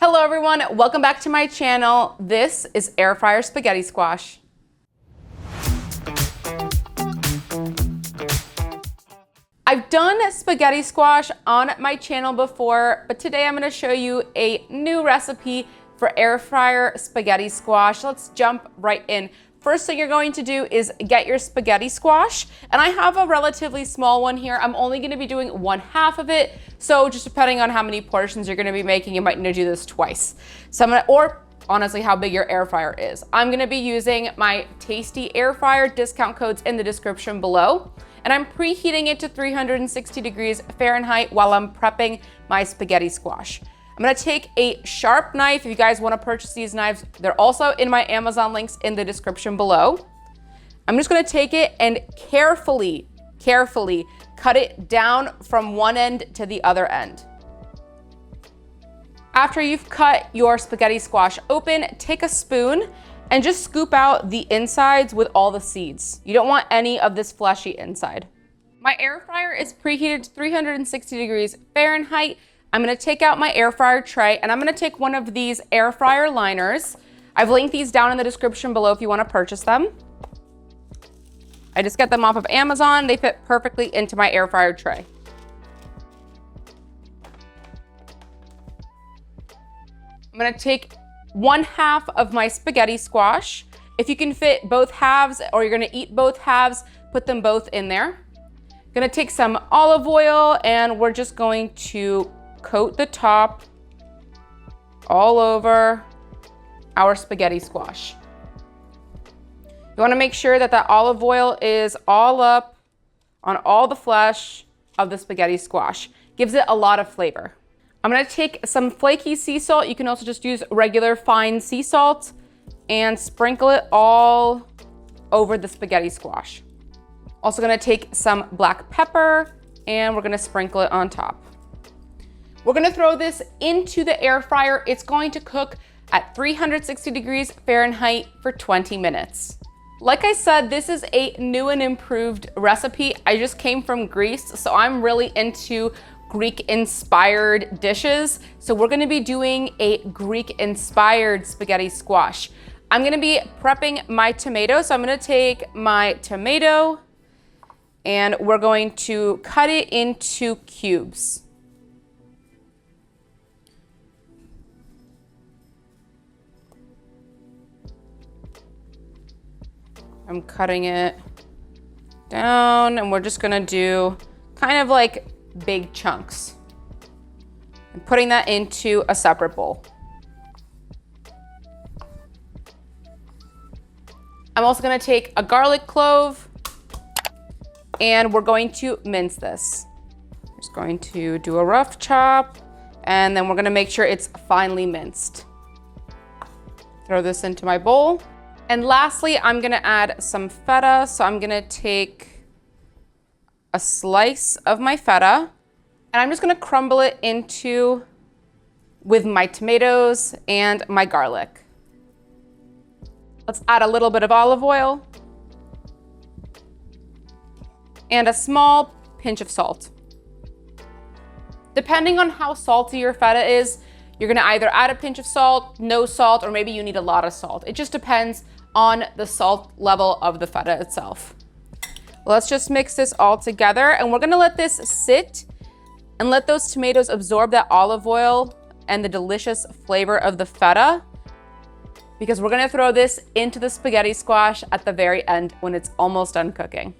Hello everyone, welcome back to my channel. This is air fryer spaghetti squash. I've done spaghetti squash on my channel before, but today I'm going to show you a new recipe for air fryer spaghetti squash. Let's jump right in. First thing you're going to do is get your spaghetti squash, and I have a relatively small one here. I'm only going to be doing 1/2 of it, so just depending on how many portions you're going to be making, you might need to do this twice. So or honestly, how big your air fryer is. I'm going to be using my Tasty air fryer, discount codes in the description below, and I'm preheating it to 360 degrees Fahrenheit while I'm prepping my spaghetti squash. I'm gonna take a sharp knife. If you guys wanna purchase these knives, they're also in my Amazon links in the description below. I'm just gonna take it and carefully cut it down from one end to the other end. After you've cut your spaghetti squash open, take a spoon and just scoop out the insides with all the seeds. You don't want any of this fleshy inside. My air fryer is preheated to 360 degrees Fahrenheit. I'm gonna take out my air fryer tray and I'm gonna take one of these air fryer liners. I've linked these down in the description below if you wanna purchase them. I just get them off of Amazon. They fit perfectly into my air fryer tray. I'm gonna take 1/2 of my spaghetti squash. If you can fit both halves or you're gonna eat both halves, put them both in there. Gonna take some olive oil and we're just going to coat the top all over our spaghetti squash. You wanna make sure that that olive oil is all up on all the flesh of the spaghetti squash. Gives it a lot of flavor. I'm gonna take some flaky sea salt. You can also just use regular fine sea salt and sprinkle it all over the spaghetti squash. Also gonna take some black pepper and we're gonna sprinkle it on top. We're gonna throw this into the air fryer. It's going to cook at 360 degrees Fahrenheit for 20 minutes. Like I said, this is a new and improved recipe. I just came from Greece, so I'm really into Greek-inspired dishes. So we're gonna be doing a Greek-inspired spaghetti squash. I'm gonna be prepping my tomato. So I'm gonna take my tomato and we're going to cut it into cubes. I'm cutting it down and we're just gonna do kind of like big chunks and putting that into a separate bowl. I'm also gonna take a garlic clove and we're going to mince this. Just going to do a rough chop and then we're gonna make sure it's finely minced. Throw this into my bowl. And lastly, I'm gonna add some feta. So I'm gonna take a slice of my feta and I'm just gonna crumble it into with my tomatoes and my garlic. Let's add a little bit of olive oil and a small pinch of salt. Depending on how salty your feta is, you're gonna either add a pinch of salt, no salt, or maybe you need a lot of salt. It just depends on the salt level of the feta itself. Let's just mix this all together and we're gonna let this sit and let those tomatoes absorb that olive oil and the delicious flavor of the feta, because we're gonna throw this into the spaghetti squash at the very end when it's almost done cooking.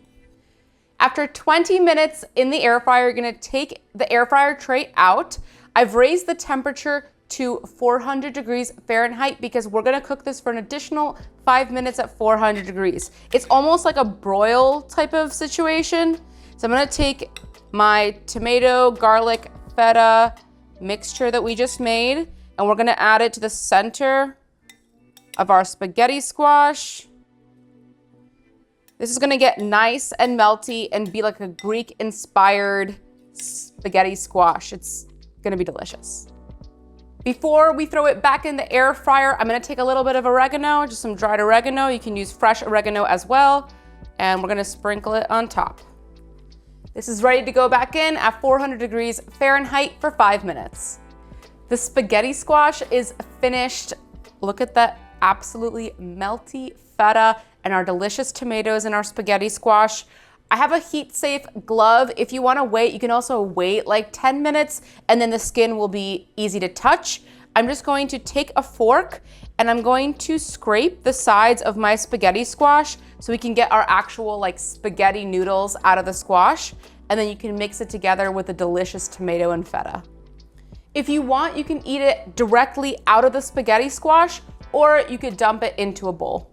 After 20 minutes in the air fryer, you're gonna take the air fryer tray out. I've raised the temperature to 400 degrees Fahrenheit because we're gonna cook this for an additional 5 minutes at 400 degrees. It's almost like a broil type of situation. So I'm gonna take my tomato, garlic, feta mixture that we just made, and we're gonna add it to the center of our spaghetti squash. This is gonna get nice and melty and be like a Greek-inspired spaghetti squash. It's gonna be delicious. Before we throw it back in the air fryer, I'm gonna take a little bit of oregano, just some dried oregano. You can use fresh oregano as well. And we're gonna sprinkle it on top. This is ready to go back in at 400 degrees Fahrenheit for 5 minutes. The spaghetti squash is finished. Look at that absolutely melty feta and our delicious tomatoes in our spaghetti squash. I have a heat safe glove. If you wanna wait, you can also wait like 10 minutes and then the skin will be easy to touch. I'm just going to take a fork and I'm going to scrape the sides of my spaghetti squash so we can get our actual like spaghetti noodles out of the squash. And then you can mix it together with the delicious tomato and feta. If you want, you can eat it directly out of the spaghetti squash, or you could dump it into a bowl.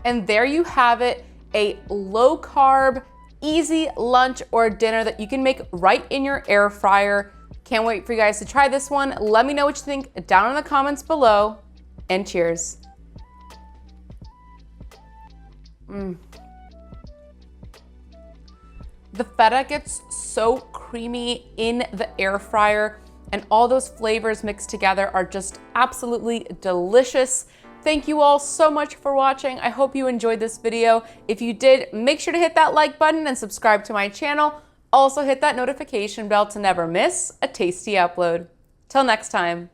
And there you have it, a low carb, easy lunch or dinner that you can make right in your air fryer. Can't wait for you guys to try this one. Let me know what you think down in the comments below, and cheers. The feta gets so creamy in the air fryer, and all those flavors mixed together are just absolutely delicious. Thank you all so much for watching. I hope you enjoyed this video. If you did, make sure to hit that like button and subscribe to my channel. Also hit that notification bell to never miss a tasty upload. Till next time.